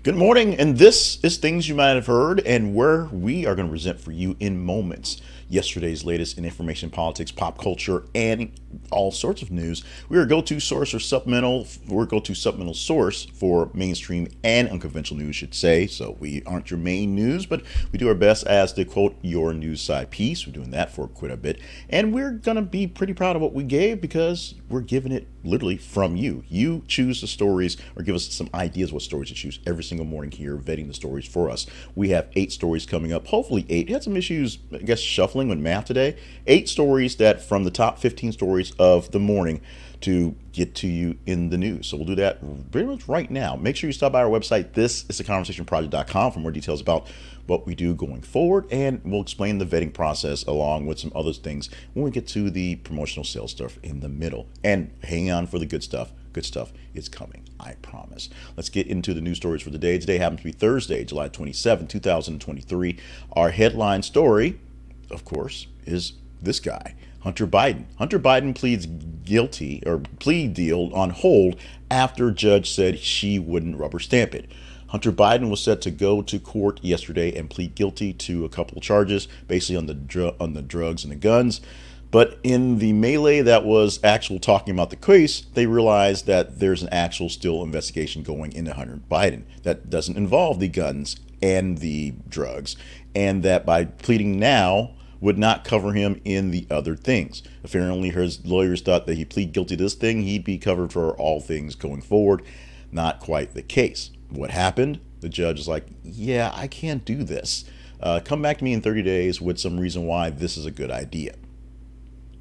Good morning, and this is Things You Might Have Heard, and where we are going to present for you in moments yesterday's latest in information, politics, pop culture, and all sorts of news. We're a go-to source or supplemental. We're a go-to supplemental source for mainstream and unconventional news, should say. So we aren't your main news, but we do our best as to quote your news side piece. We're doing that for quite a bit, and we're gonna be pretty proud of what we gave because we're giving it literally from you. You choose the stories or give us some ideas what stories to choose every single morning here, vetting the stories for us. We have 8 stories coming up, hopefully 8. We had some issues, I guess, shuffling with math today. 8 stories that from the top 15 stories of the morning to get to you in the news. So we'll do that pretty much right now. Make sure you stop by our website. This is theconversationproject.com for more details about what we do going forward, and we'll explain the vetting process along with some other things when we get to the promotional sales stuff in the middle. And hang on for the good stuff. Good stuff is coming, I promise. Let's get into the news stories for the day. Today happens to be Thursday, July 27, 2023. Our headline story, of course, is this guy, Hunter Biden. Hunter Biden pleads guilty, or plea deal on hold after judge said she wouldn't rubber stamp it. Hunter Biden was set to go to court yesterday and plead guilty to a couple of charges, basically on the drugs and the guns. But in the melee that was actual talking about the case, they realized that there's an actual still investigation going into Hunter Biden that doesn't involve the guns and the drugs, and that by pleading now would not cover him in the other things. Apparently his lawyers thought that he plead guilty to this thing, he'd be covered for all things going forward. Not quite the case. What happened? The judge is like, yeah, I can't do this. Come back to me in 30 days with some reason why this is a good idea.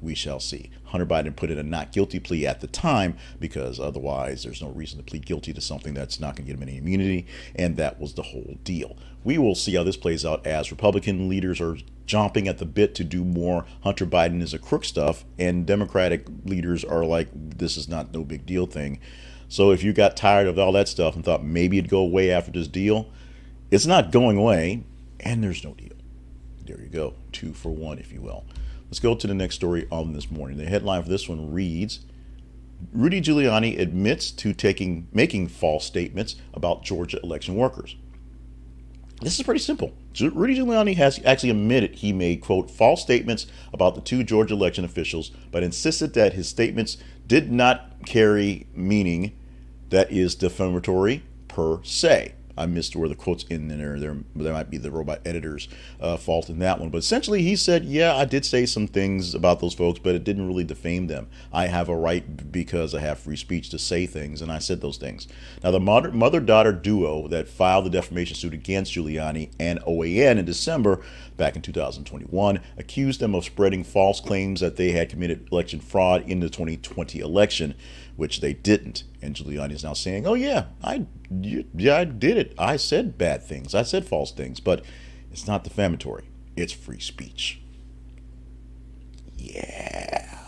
We shall see. Hunter Biden put in a not guilty plea at the time because otherwise there's no reason to plead guilty to something that's not going to get him any immunity, and that was the whole deal. We will see how this plays out as Republican leaders are chomping at the bit to do more Hunter Biden is a crook stuff, and Democratic leaders are like, this is not no big deal thing. So if you got tired of all that stuff and thought maybe it'd go away after this deal, it's not going away, and there's no deal. There you go. 2 for 1, if you will. Let's go to the next story on this morning. The headline for this one reads, Rudy Giuliani admits to making false statements about Georgia election workers. This is pretty simple. Rudy Giuliani has actually admitted he made, quote, false statements about the 2 Georgia election officials, but insisted that his statements did not carry meaning that is defamatory per se. I missed where the quote's in there. There might be the robot editor's fault in that one. But essentially, he said, yeah, I did say some things about those folks, but it didn't really defame them. I have a right because I have free speech to say things, and I said those things. Now, the mother-daughter duo that filed the defamation suit against Giuliani and OAN in December back in 2021 accused them of spreading false claims that they had committed election fraud in the 2020 election, which they didn't. And Giuliani is now saying, oh yeah, I did it. I said bad things. I said false things, but it's not defamatory. It's free speech. Yeah.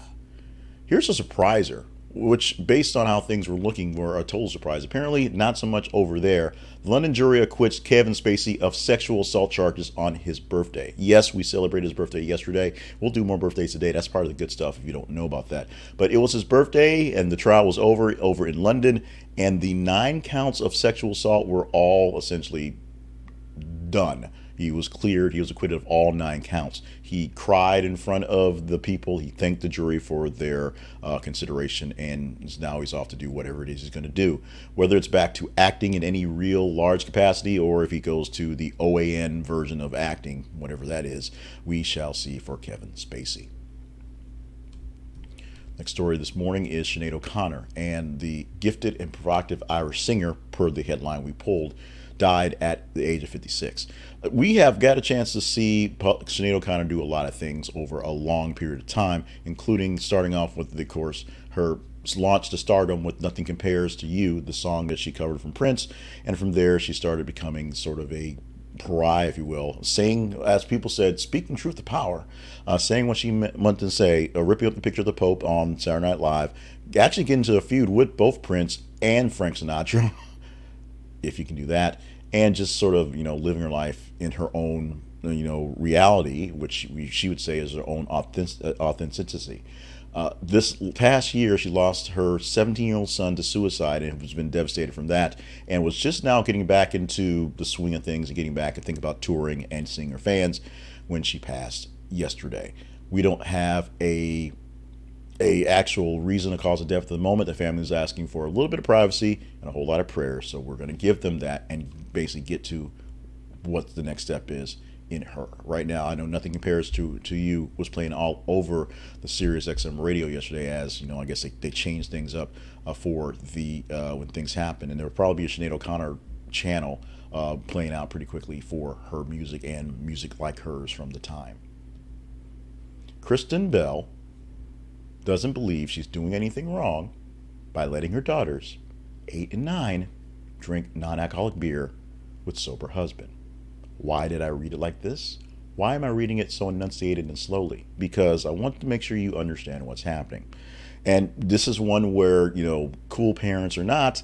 Here's a surpriser, which based on how things were looking were a total surprise. Apparently not so much over there. The London jury acquits Kevin Spacey of sexual assault charges on his birthday. Yes, we celebrated his birthday yesterday. We'll do more birthdays today. That's part of the good stuff if you don't know about that. But it was his birthday and the trial was over in London, and the 9 counts of sexual assault were all essentially done. He was cleared. He was acquitted of all 9 counts. He cried in front of the people. He thanked the jury for their consideration, and now he's off to do whatever it is he's going to do. Whether it's back to acting in any real large capacity, or if he goes to the OAN version of acting, whatever that is, we shall see for Kevin Spacey. Next story this morning is Sinéad O'Connor, and the gifted and provocative Irish singer, per the headline we pulled, died at the age of 56. We have got a chance to see Sinéad O'Connor do a lot of things over a long period of time, including starting off with, of course, her launch to stardom with Nothing Compares to You, the song that she covered from Prince. And from there, she started becoming sort of a pariah, if you will, saying, as people said, speaking truth to power, saying what she meant to say, ripping up the picture of the Pope on Saturday Night Live, actually getting into a feud with both Prince and Frank Sinatra, if you can do that, and just sort of, living her life in her own, reality, which she would say is her own authenticity. This past year, she lost her 17-year-old son to suicide and has been devastated from that, and was just now getting back into the swing of things and getting back and think about touring and seeing her fans when she passed yesterday. We don't have a actual reason to cause of death at the moment. The family is asking for a little bit of privacy and a whole lot of prayer, so we're going to give them that and basically get to what the next step is in her. Right now, I know Nothing Compares to You was playing all over the Sirius XM radio yesterday, as you know, I guess they changed things up for the when things happen, and there will probably be a Sinead O'Connor channel playing out pretty quickly for her music and music like hers from the time. Kristen Bell doesn't believe she's doing anything wrong by letting her daughters, 8 and 9, drink non-alcoholic beer with sober husband. Why did I read it like this? Why am I reading it so enunciated and slowly? Because I want to make sure you understand what's happening. And this is one where, cool parents or not,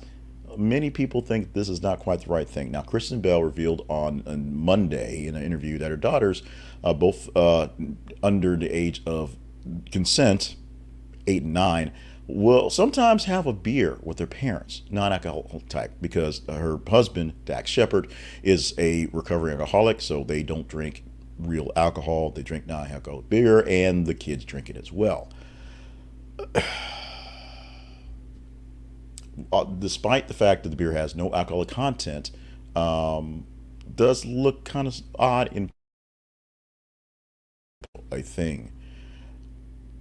many people think this is not quite the right thing. Now, Kristen Bell revealed on Monday in an interview that her daughters, both under the age of consent, 8 and 9, will sometimes have a beer with their parents, non-alcoholic type, because her husband, Dax Shepard, is a recovering alcoholic, so they don't drink real alcohol. They drink non-alcoholic beer, and the kids drink it as well. Despite the fact that the beer has no alcoholic content, does look kind of odd in a thing.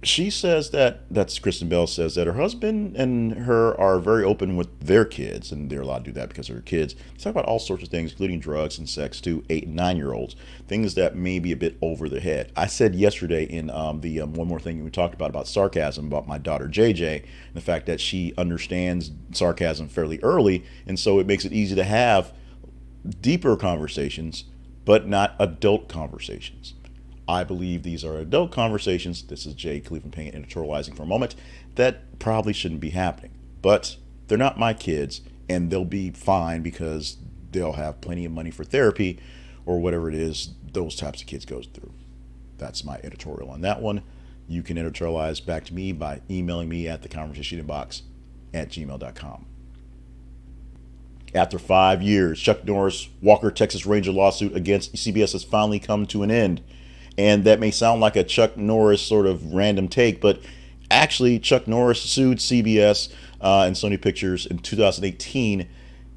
She says that's Kristen Bell says that her husband and her are very open with their kids, and they're allowed to do that because of their kids. They talk about all sorts of things, including drugs and sex to 8 and 9-year-olds, things that may be a bit over their head. I said yesterday in the one more thing we talked about sarcasm, about my daughter JJ, and the fact that she understands sarcasm fairly early, and so it makes it easy to have deeper conversations, but not adult conversations. I believe these are adult conversations. This is Jay Cleveland Payne editorializing for a moment. That probably shouldn't be happening. But they're not my kids, and they'll be fine because they'll have plenty of money for therapy or whatever it is those types of kids goes through. That's my editorial on that one. You can editorialize back to me by emailing me at theconversationinbox@gmail.com. After 5 years, Chuck Norris Walker Texas Ranger lawsuit against CBS has finally come to an end. And that may sound like a Chuck Norris sort of random take, but actually Chuck Norris sued CBS and Sony Pictures in 2018,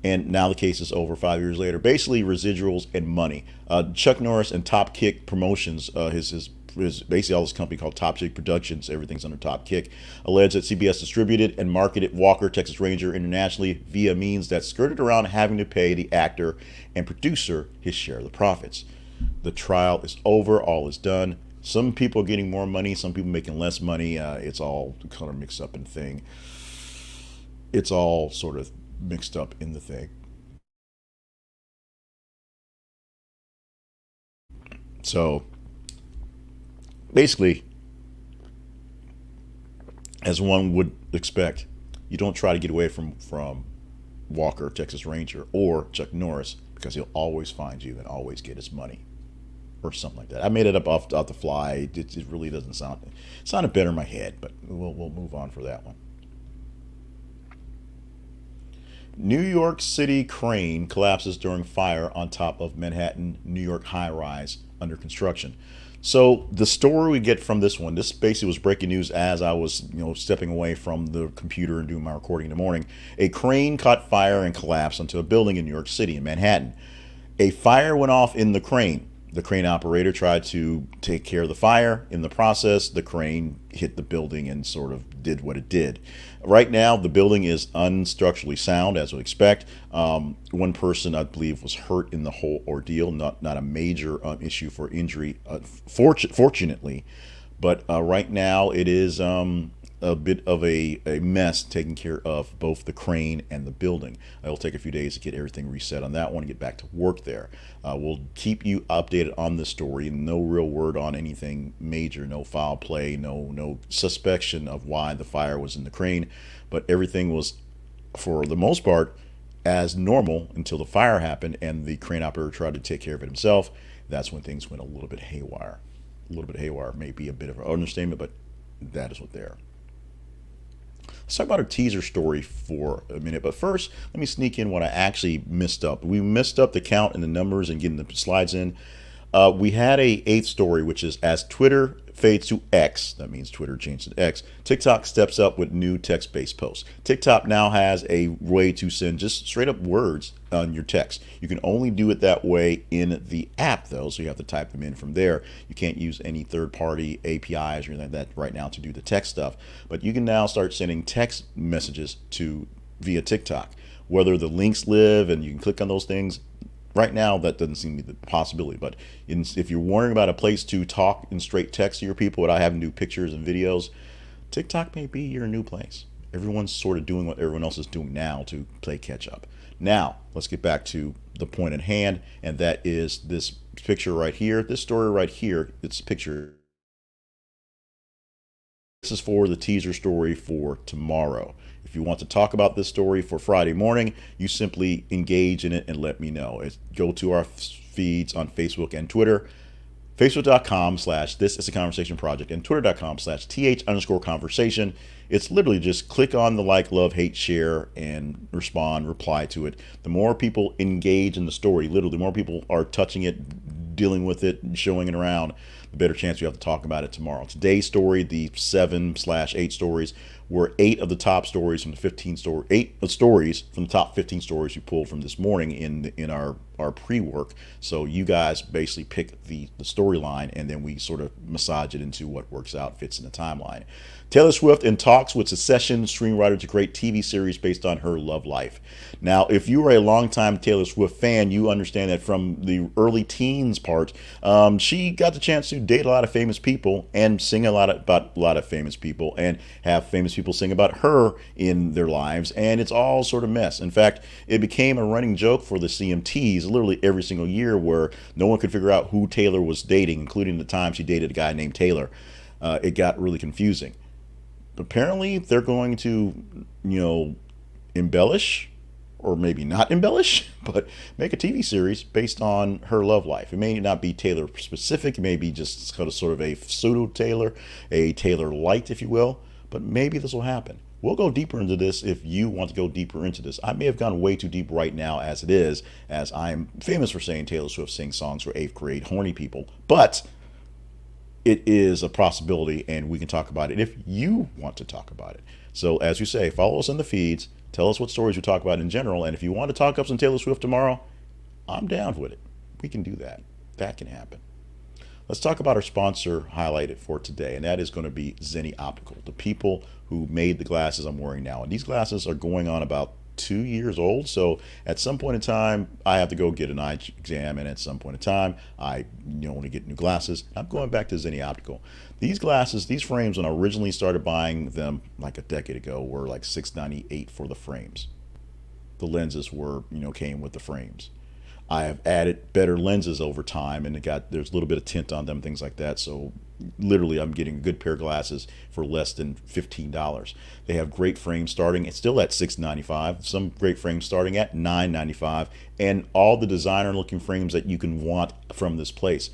and now the case is over 5 years later. Basically residuals and money. Chuck Norris and Top Kick Promotions, his basically all this company called Top Kick Productions, everything's under Top Kick, alleged that CBS distributed and marketed Walker Texas Ranger internationally via means that skirted around having to pay the actor and producer his share of the profits. The trial is over, all is done. Some people are getting more money, some people making less money. It's all kind of mixed up in the thing. It's all sort of mixed up in the thing. So basically, as one would expect, you don't try to get away from Walker, Texas Ranger, or Chuck Norris, because he'll always find you and always get his money, or something like that. I made it up off the fly. It really doesn't sound. It sounded better in my head, but we'll move on for that one. New York City crane collapses during fire on top of Manhattan, New York high-rise under construction. So the story we get from this one, this basically was breaking news as I was, stepping away from the computer and doing my recording in the morning. A crane caught fire and collapsed onto a building in New York City in Manhattan. A fire went off in the crane. The crane operator tried to take care of the fire. In the process, the crane hit the building and sort of did what it did. Right now, the building is unstructurally sound, as we expect. One person, I believe, was hurt in the whole ordeal. Not a major issue for injury, fortunately. But right now, it is a bit of a mess taking care of both the crane and the building. It'll take a few days to get everything reset on that one and get back to work there. We'll keep you updated on this story. No real word on anything major, no foul play, no suspicion of why the fire was in the crane, but everything was, for the most part, as normal until the fire happened and the crane operator tried to take care of it himself. That's when things went a little bit haywire. A little bit haywire may be a bit of an understatement, but That is what they are. Let's talk about our teaser story for a minute. But first, let me sneak in what I actually missed up. We messed up the count and the numbers and getting the slides in. We had a eighth story, which is as Twitter fades to X. That means Twitter changed to X. TikTok steps up with new text-based posts. TikTok now has a way to send just straight up words on your text. You can only do it that way in the app, though, so you have to type them in from there. You can't use any third-party APIs or anything like that right now to do the text stuff. But you can now start sending text messages via TikTok. Whether the links live and you can click on those things, right now, that doesn't seem to be the possibility. But if you're wondering about a place to talk in straight text to your people without having to do pictures and videos, TikTok may be your new place. Everyone's sort of doing what everyone else is doing now to play catch up. Now, let's get back to the point at hand, and that is this picture right here. This story right here, it's a picture. This is for the teaser story for tomorrow. If you want to talk about this story for Friday morning, you simply engage in it and let me know. Go to our feeds on Facebook and Twitter, facebook.com/This Is a Conversation Project and twitter.com/th_conversation. It's literally just click on the like, love, hate, share, and respond, reply to it. The more people engage in the story, literally, the more people are touching it, dealing with it, and showing it around, the better chance you have to talk about it tomorrow. Today's story, the 7/8 stories, were 8 of the top stories from the 15 story, 8 stories from the top 15 stories we pulled from this morning in our pre-work. So you guys basically pick the storyline, and then we sort of massage it into what works out, fits in the timeline. Taylor Swift in talks with Succession screenwriter to create TV series based on her love life. Now, if you are a longtime Taylor Swift fan, you understand that from the early teens part, she got the chance to date a lot of famous people and sing about a lot of famous people and have famous people sing about her in their lives, and it's all sort of mess. In fact, it became a running joke for the CMTs literally every single year where no one could figure out who Taylor was dating, including the time she dated a guy named Taylor. It got really confusing. Apparently, they're going to, embellish, or maybe not embellish, but make a TV series based on her love life. It may not be Taylor specific. It may be just sort of a pseudo Taylor, a Taylor light, if you will. But maybe this will happen. We'll go deeper into this if you want to go deeper into this. I may have gone way too deep right now as it is, as I'm famous for saying Taylor Swift sings songs for 8th grade horny people. But it is a possibility, and we can talk about it if you want to talk about it. So as you say, follow us on the feeds. Tell us what stories we talk about in general. And if you want to talk up some Taylor Swift tomorrow, I'm down with it. We can do that. That can happen. Let's talk about our sponsor highlighted for today, and that is going to be Zenni Optical, the people who made the glasses I'm wearing now. And these glasses are going on about 2 years old, so at some point in time I have to go get an eye exam, and at some point in time I want to get new glasses. I'm going back to Zenni Optical. These glasses, these frames, when I originally started buying them like a decade ago, were like $698 for the frames. The lenses were came with the frames. I have added better lenses over time, and there's a little bit of tint on them, things like that. So literally I'm getting a good pair of glasses for less than $15. They have great frames starting, it's still at $695, some great frames starting at $995, and all the designer looking frames that you can want from this place.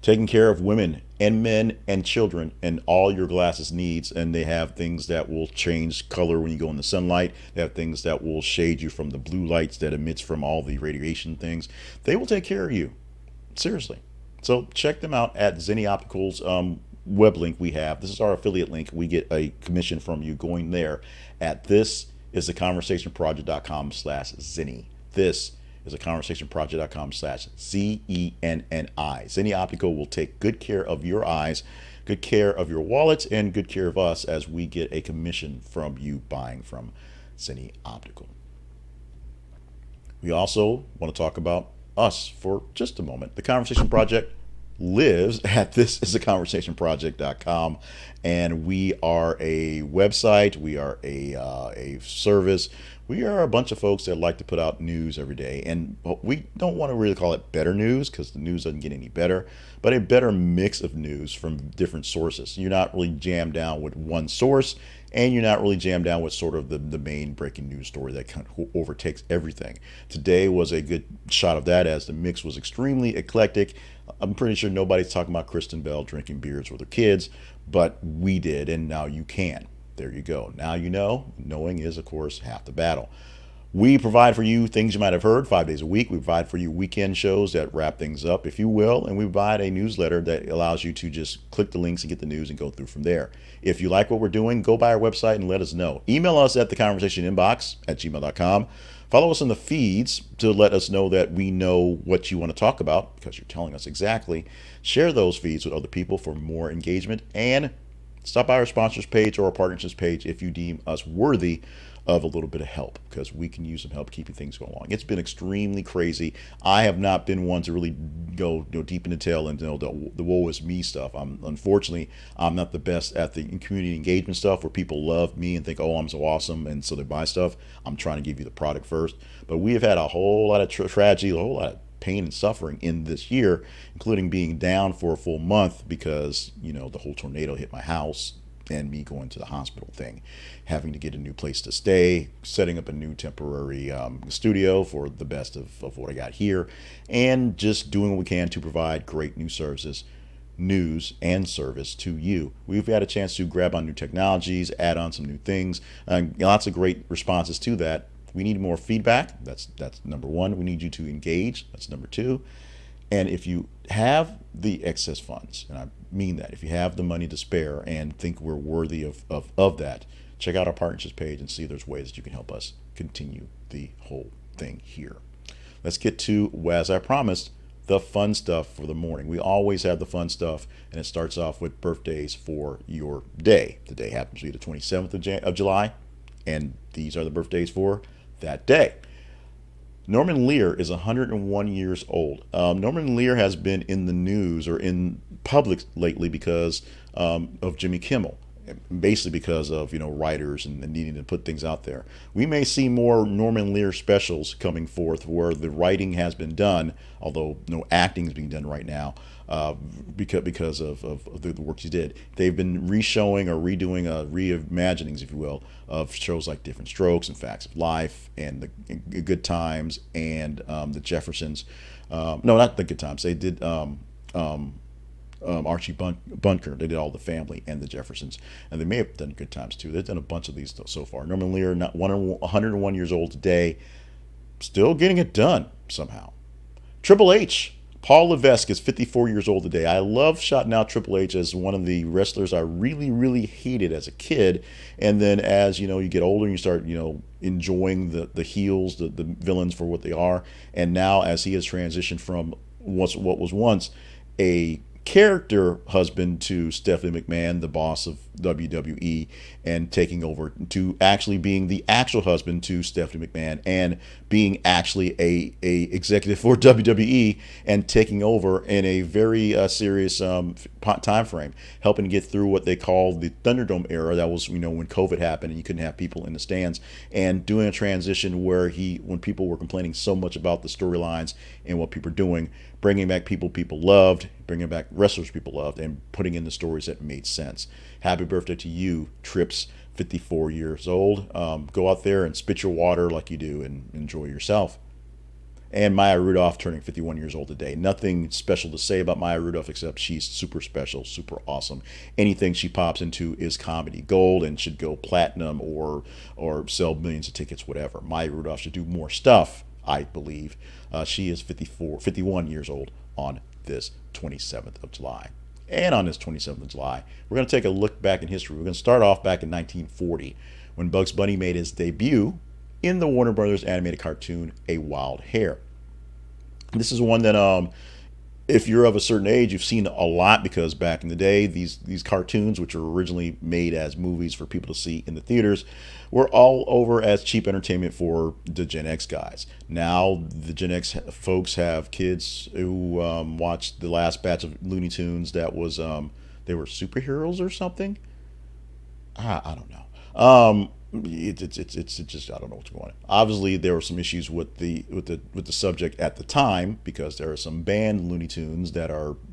Taking care of women and men and children and all your glasses needs. And they have things that will change color when you go in the sunlight. They have things that will shade you from the blue lights that emits from all the radiation things. They will take care of you, seriously. So check them out at Zenni Optical's web link we have. This is our affiliate link. We get a commission from you going there at thisisaconversationproject.com/Zenni. This is a conversationproject.com/ZENNI. Zenni Optical will take good care of your eyes, good care of your wallet, and good care of us as we get a commission from you buying from Zenni Optical. We also want to talk about us for just a moment. The Conversation Project lives at thisisaconversationproject.com, and we are a website, we are a service. We are a bunch of folks that like to put out news every day, and we don't want to really call it better news because the news doesn't get any better, but a better mix of news from different sources. You're not really jammed down with one source, and you're not really jammed down with sort of the main breaking news story that kind of overtakes everything. Today was a good shot of that, as the mix was extremely eclectic. I'm pretty sure nobody's talking about Kristen Bell drinking beers with her kids, but we did, and now you can. There you go. Now you know. Knowing is, of course, half the battle. We provide for you things you might have heard 5 days a week. We provide for you weekend shows that wrap things up, if you will, and we provide a newsletter that allows you to just click the links and get the news and go through from there. If you like what we're doing, go by our website and let us know. Email us at theconversationinbox@gmail.com. Follow us on the feeds to let us know that we know what you want to talk about, because you're telling us exactly. Share those feeds with other people for more engagement, and stop by our sponsors page or our partnerships page if you deem us worthy of a little bit of help, because we can use some help keeping things going along. It's been extremely crazy. I have not been one to really go deep in detail and the woe is me stuff. Unfortunately, I'm not the best at the community engagement stuff where people love me and think, oh, I'm so awesome, and so they buy stuff. I'm trying to give you the product first. But we have had a whole lot of tragedy, a whole lot of pain and suffering in this year, including being down for a full month because the whole tornado hit my house, and me going to the hospital thing, having to get a new place to stay, setting up a new temporary studio for the best of what I got here, and just doing what we can to provide great new services, news and service to you. We've had a chance to grab on new technologies, add on some new things, lots of great responses to that. We need more feedback. That's number one. We need you to engage. That's number two. And if you have the excess funds, and I mean that, if you have the money to spare and think we're worthy of that, check out our partnerships page and see if there's ways that you can help us continue the whole thing here. Let's get to, as I promised, the fun stuff for the morning. We always have the fun stuff, and it starts off with birthdays for your day. The day happens to be the 27th of July, and these are the birthdays for that day. Norman Lear is 101 years old. Norman Lear has been in the news or in public lately because of Jimmy Kimmel, basically because of writers and needing to put things out there. We may see more Norman Lear specials coming forth where the writing has been done, although no acting is being done right now because of the work he did. They've been re-showing or redoing reimaginings, if you will, of shows like Different Strokes and Facts of Life and the Good Times and the Jeffersons. No, not the Good Times. They did Archie Bunker. They did All the Family and the Jeffersons, and they may have done Good Times too. They've done a bunch of these so far. Norman Lear, 101 years old today, still getting it done somehow. Triple H, Paul Levesque, is 54 years old today. I love shouting out Triple H as one of the wrestlers I really, really hated as a kid, and then as you get older and you start enjoying the heels, the villains for what they are, and now as he has transitioned from what was once a character husband to Stephanie McMahon, the boss of WWE, and taking over to actually being the actual husband to Stephanie McMahon and being actually a executive for WWE and taking over in a very serious time frame, helping to get through what they call the Thunderdome era. That was when COVID happened and you couldn't have people in the stands, and doing a transition where when people were complaining so much about the storylines and what people are doing, bringing back people loved, bringing back wrestlers people loved, and putting in the stories that made sense. Happy birthday to you, Trips, 54 years old. Go out there and spit your water like you do and enjoy yourself. And Maya Rudolph turning 51 years old today. Nothing special to say about Maya Rudolph except she's super special, super awesome. Anything she pops into is comedy gold and should go platinum or sell millions of tickets, whatever. Maya Rudolph should do more stuff, I believe. She is 51 years old on this 27th of July. And on this 27th of July, we're going to take a look back in history. We're going to start off back in 1940 when Bugs Bunny made his debut in the Warner Brothers animated cartoon A Wild Hare. This is one that if you're of a certain age, you've seen a lot, because back in the day, these cartoons, which were originally made as movies for people to see in the theaters, were all over as cheap entertainment for the Gen X guys. Now the Gen X folks have kids who watched the last batch of Looney Tunes that was they were superheroes or something. I don't know. It's just, I don't know what's going on. Obviously, there were some issues with the subject at the time, because there are some banned Looney Tunes that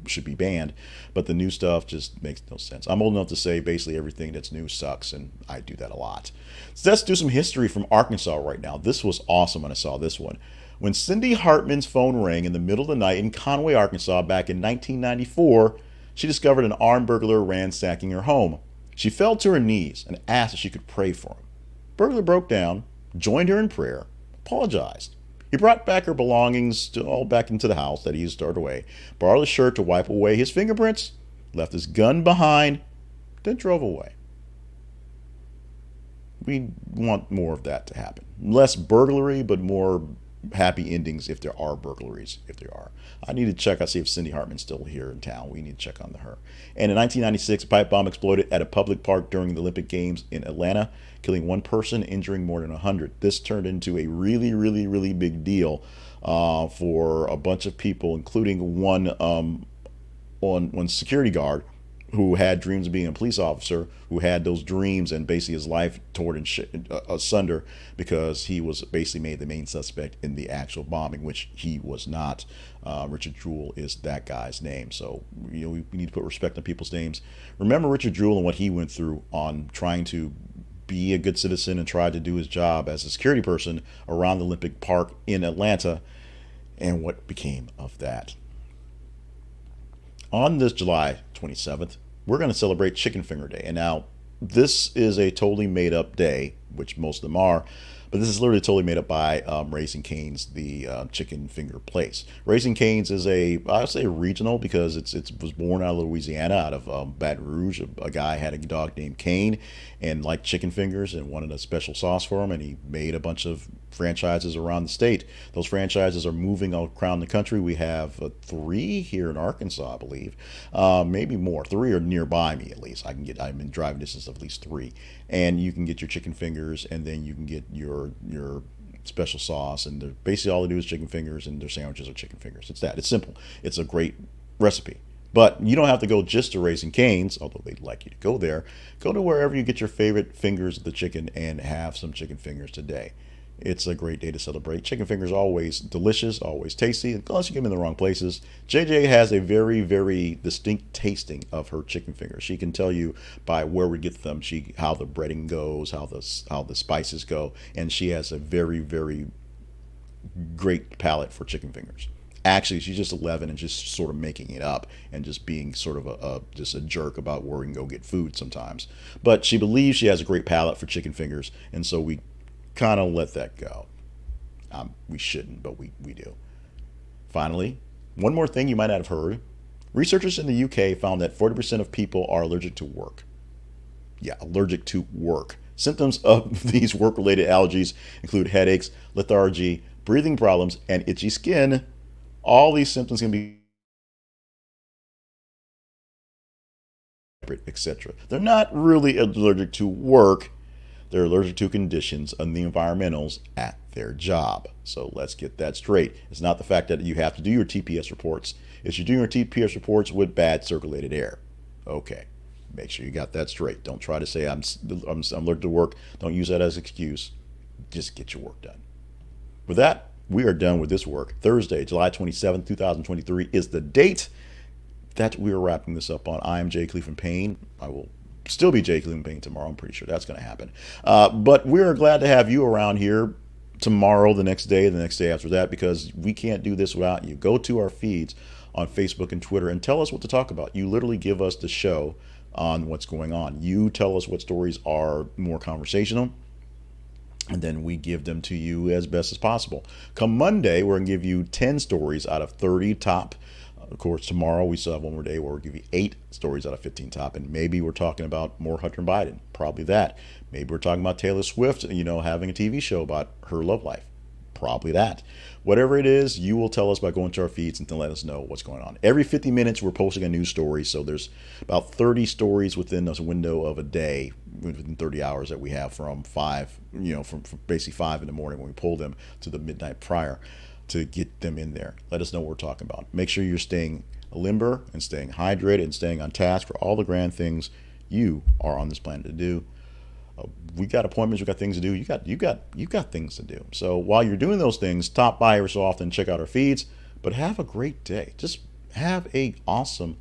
should be banned, but the new stuff just makes no sense. I'm old enough to say basically everything that's new sucks, and I do that a lot. So let's do some history from Arkansas right now. This was awesome when I saw this one. When Cindy Hartman's phone rang in the middle of the night in Conway, Arkansas back in 1994, she discovered an armed burglar ransacking her home. She fell to her knees and asked if she could pray for him. Burglar broke down, joined her in prayer, apologized. He brought back her belongings all back into the house that he had stored away, borrowed a shirt to wipe away his fingerprints, left his gun behind, then drove away. We want more of that to happen. Less burglary, but more happy endings if there are burglaries, if there are. I need to check out, see if Cindy Hartman's still here in town. We need to check on her. And in 1996, a pipe bomb exploded at a public park during the Olympic Games in Atlanta, killing one person, injuring more than 100. This turned into a really, really, really big deal for a bunch of people, including one security guard who had dreams of being a police officer, who had those dreams, and basically his life torn asunder because he was basically made the main suspect in the actual bombing, which he was not. Richard Jewell is that guy's name. So we need to put respect on people's names. Remember Richard Jewell and what he went through on trying to be a good citizen and try to do his job as a security person around the Olympic Park in Atlanta, and what became of that. On this July 27th, we're going to celebrate Chicken Finger Day. And now, this is a totally made up day, which most of them are, but this is literally totally made up by Raising Cane's, the chicken finger place. Raising Cane's is I would say regional, because it was born out of Louisiana, out of Baton Rouge. A guy had a dog named Cane and liked chicken fingers and wanted a special sauce for him, and he made a bunch of franchises around the state. Those franchises are moving around the country. We have 3 here in Arkansas, I believe, maybe more. 3 are nearby me, at least. I'm in driving distance of at least 3, and you can get your chicken fingers, and then you can get your special sauce, and basically all they do is chicken fingers, and their sandwiches are chicken fingers. It's simple. It's a great recipe. But you don't have to go just to Raising Cane's, although they'd like you to go there. Go to wherever you get your favorite fingers of the chicken and have some chicken fingers today. It's a great day to celebrate. Chicken fingers are always delicious, always tasty, unless you get them in the wrong places. JJ has a very, very distinct tasting of her chicken fingers. She can tell you by where we get them, how the breading goes, how the spices go, and she has a very, very great palate for chicken fingers. Actually, she's just 11 and just sort of making it up and just being sort of just a jerk about where we can go get food sometimes. But she believes she has a great palate for chicken fingers, and so we kind of let that go. We shouldn't, but we do. Finally, one more thing you might not have heard. Researchers in the UK found that 40% of people are allergic to work. Yeah, allergic to work. Symptoms of these work-related allergies include headaches, lethargy, breathing problems, and itchy skin. All these symptoms can be etc. They're not really allergic to work. They're allergic to conditions and the environmentals at their job. So let's get that straight. It's not the fact that you have to do your TPS reports. It's you're doing your TPS reports with bad circulated air. Okay, make sure you got that straight. Don't try to say I'm allergic to work. Don't use that as an excuse. Just get your work done. With that, we are done with this work. Thursday, July 27th, 2023 is the date that we are wrapping this up on. I am Jay Cleveland Payne. I will still be Jay Cleveland Payne tomorrow. I'm pretty sure that's going to happen. But we're glad to have you around here tomorrow, the next day after that, because we can't do this without you. Go to our feeds on Facebook and Twitter and tell us what to talk about. You literally give us the show on what's going on. You tell us what stories are more conversational, and then we give them to you as best as possible. Come Monday, we're going to give you 10 stories out of 30 top. Of course, tomorrow we still have one more day where we'll give you 8 stories out of 15 top, and maybe we're talking about more Hunter Biden. Probably that. Maybe we're talking about Taylor Swift, having a TV show about her love life. Probably that. Whatever it is, you will tell us by going to our feeds and to let us know what's going on. Every 50 minutes, we're posting a news story, so there's about 30 stories within a window of a day, within 30 hours that we have from 5, from basically 5 in the morning when we pull them to the midnight prior, to get them in there. Let us know what we're talking about. Make sure you're staying limber and staying hydrated and staying on task for all the grand things you are on this planet to do. We got appointments, we got things to do. You got things to do. So while you're doing those things, stop by every so often, check out our feeds, but have a great day. Just have a awesome